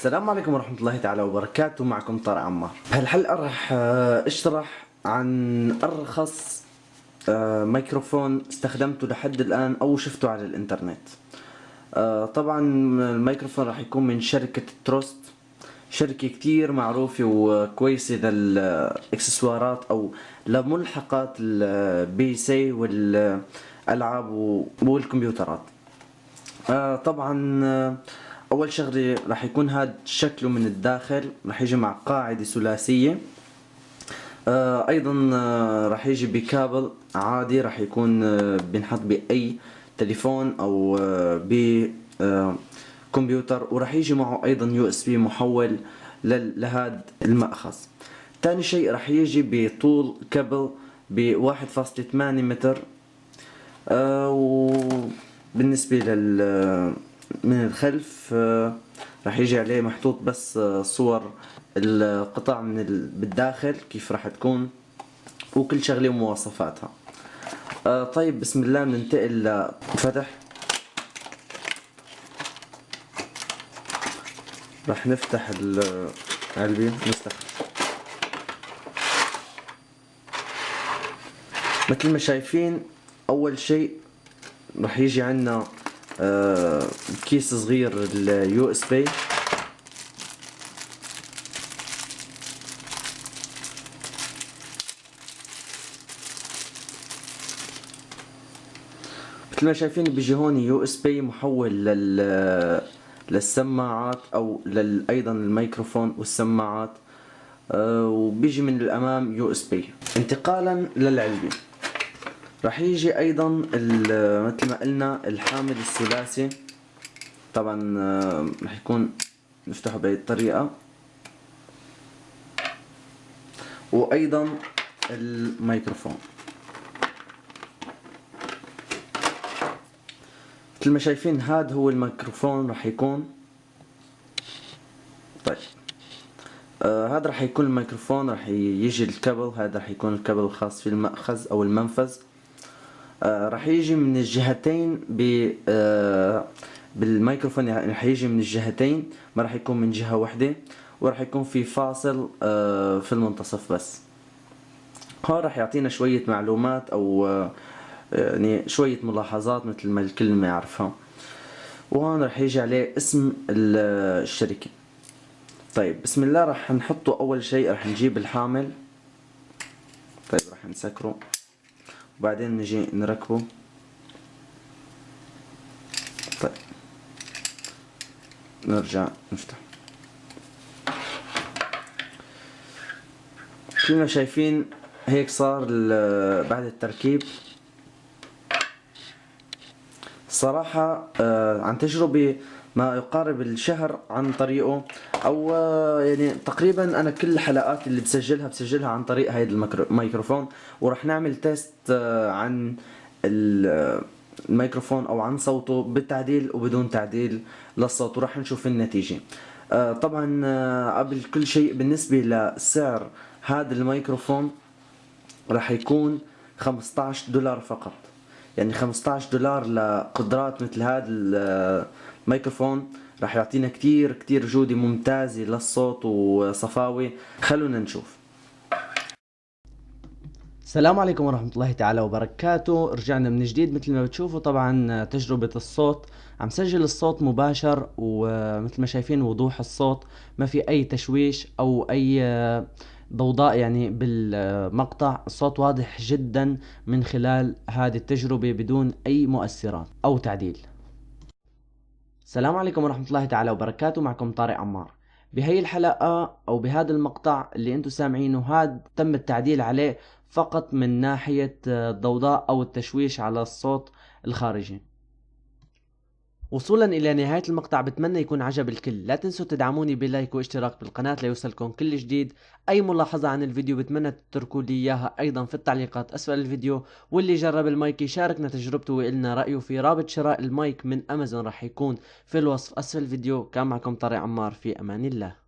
السلام عليكم ورحمة الله تعالى وبركاته. معكم طارق عمار. بهالحلقة راح اشرح عن أرخص ميكروفون استخدمته لحد الآن أو شفته على الإنترنت. طبعا الميكروفون راح يكون من شركة تروست، شركة كتير معروفة وكويسة للإكسسوارات أو لملحقات البي سي والألعاب والكمبيوترات. طبعا اول شغله راح يكون هاد شكله من الداخل، راح يجي مع قاعده ثلاثيه. ايضا راح يجي بكابل عادي، راح يكون بنحط باي تليفون او بكمبيوتر، وراح يجي معه ايضا يو اس بي محول لهاد المأخذ. تاني شيء راح يجي بطول كابل ب 1.8 متر. وبالنسبة من الخلف راح يجي عليه محطوط بس صور القطع بالداخل كيف راح تكون وكل شغلة ومواصفاتها. طيب بسم الله بننتقل لفتح. راح نفتح العلبة نستخدم مثل ما شايفين. اول شيء راح يجي عنا كيس صغير اليو اس بي. مثل ما شايفين بيجي هون يو اس بي محول للسماعات او ايضا الميكروفون والسماعات. وبيجي من الامام يو اس بي. انتقالا للعلبة راح يجي ايضا مثل ما قلنا الحامل الثلاثي. طبعا راح يكون نفتحه بهي الطريقة، وايضا الميكروفون مثل ما شايفين. هذا هو الميكروفون راح يكون. طيب هذا راح يكون الميكروفون، راح يجي الكابل. هذا راح يكون الكابل الخاص في المأخذ او المنفذ. راح يجي من الجهتين بالميكروفون، يعني راح يجي من الجهتين، ما راح يكون من جهة واحدة، وراح يكون في فاصل في المنتصف بس. هون راح يعطينا شوية معلومات او يعني شوية ملاحظات مثل ما الكل ما يعرفها. وهون راح يجي عليه اسم الشركة. طيب بسم الله راح نحطه. اول شيء راح نجيب الحامل. طيب راح نسكره وبعدين نجي نركبه. طيب نرجع نفتح. مثل ما شايفين هيك صار بعد التركيب. صراحة عن تجربة ما يقارب الشهر عن طريقه، او يعني تقريبا انا كل الحلقات اللي بسجلها عن طريق هيدا الميكروفون. وراح نعمل تيست عن الميكروفون او عن صوته بالتعديل وبدون تعديل للصوت، وراح نشوف النتيجة. طبعا قبل كل شيء بالنسبة لسعر هذا الميكروفون راح يكون $15 فقط. يعني $15 لقدرات مثل هذا الميكروفون راح يعطينا كتير جودة ممتازة للصوت وصفاوة. خلونا نشوف. السلام عليكم ورحمة الله تعالى وبركاته. رجعنا من جديد. مثل ما بتشوفوا طبعا تجربة الصوت، عم سجل الصوت مباشر، ومثل ما شايفين وضوح الصوت، ما في اي تشويش او اي ضوضاء يعني بالمقطع. الصوت واضح جدا من خلال هذه التجربة بدون اي مؤثرات او تعديل. السلام عليكم ورحمة الله تعالى وبركاته. معكم طارق عمار. بهي الحلقة او بهذا المقطع اللي انتم سامعينه، هذا تم التعديل عليه فقط من ناحية الضوضاء او التشويش على الصوت الخارجي. وصولا الى نهاية المقطع بتمنى يكون عجب الكل. لا تنسوا تدعموني بلايك واشتراك بالقناة ليوصلكم كل جديد. اي ملاحظة عن الفيديو بتمنى تتركوا لي اياها ايضا في التعليقات اسفل الفيديو. واللي جرب المايك يشاركنا تجربته ويقلنا رأيه في رابط شراء المايك من امازون، راح يكون في الوصف اسفل الفيديو. كان معكم طارق عمار، في امان الله.